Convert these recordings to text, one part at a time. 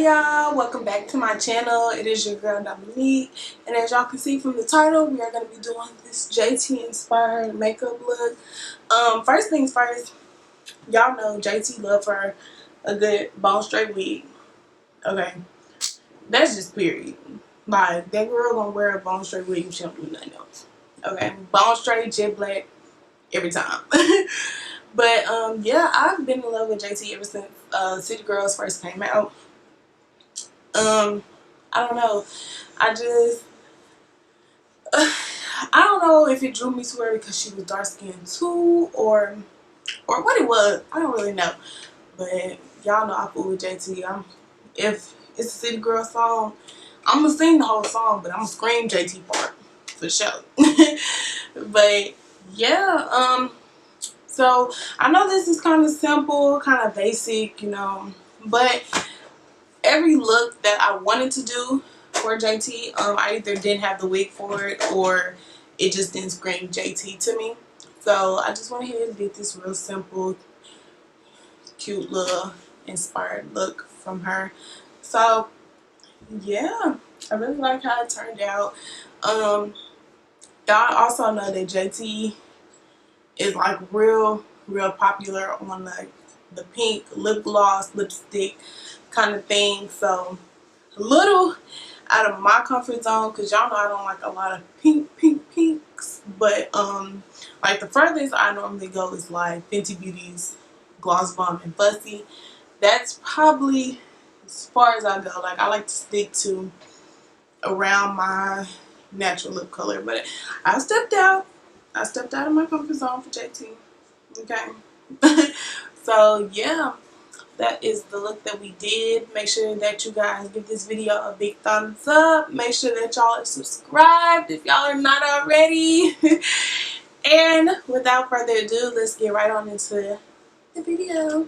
Hey y'all, welcome back to my channel. It is your girl Dominique, and as y'all can see from the title, we are going to be doing this JT inspired makeup look. First things first, y'all know JT love her a good bone straight wig. Okay, that's just period. Like, that girl gonna wear a bone straight wig and she don't do nothing else. Okay, bone straight, jet black, every time. But yeah, I've been in love with JT ever since City Girls first came out. I don't know. I just, I don't know if it drew me to her because she was dark skinned too, or what it was. I don't really know. But y'all know I fool with JT. If it's a City Girl song, I'm gonna sing the whole song, but I'm gonna scream JT part for sure. But yeah, so I know this is kind of simple, kind of basic, you know, but every look that I wanted to do for JT, I either didn't have the wig for it or it just didn't scream JT to me. So I just went ahead and did this real simple, cute little inspired look from her. So yeah, I really like how it turned out. Y'all also know that JT is like real popular on like the pink lip gloss, lipstick kind of thing. So a little out of my comfort zone because y'all know I don't like a lot of pinks. But like the furthest I normally go is like Fenty Beauty's Gloss Bomb and Fussy. That's probably as far as I go. Like, I like to stick to around my natural lip color. But I stepped out of my comfort zone for JT. Okay. So yeah, that is the look that we did. Make sure that you guys give this video a big thumbs up. Make sure that y'all are subscribed if y'all are not already. And without further ado, let's get right on into the video.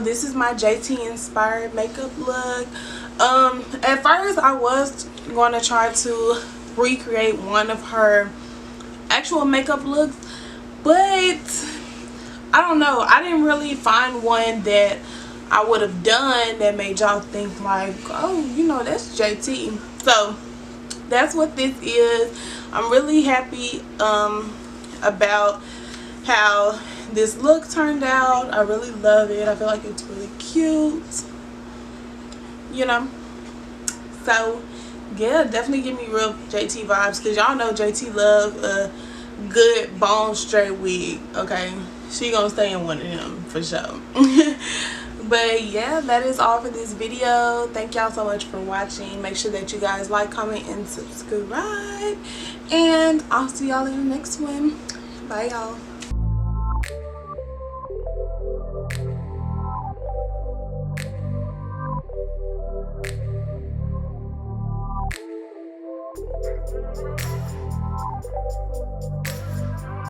this is my JT inspired makeup look. At first I was going to try to recreate one of her actual makeup looks, but I don't know, I didn't really find one that I would have done that made y'all think like, oh, you know, that's JT. So that's what this is. I'm really happy about how this look turned out. I really love it. I feel like it's really cute, you know. So yeah, definitely give me real JT vibes, because y'all know JT love a good bone straight wig. Okay, she gonna stay in one of them for sure. But yeah, that is all for this video. Thank y'all so much for watching. Make sure that you guys like, comment, and subscribe, and I'll see y'all in the next one. Bye y'all.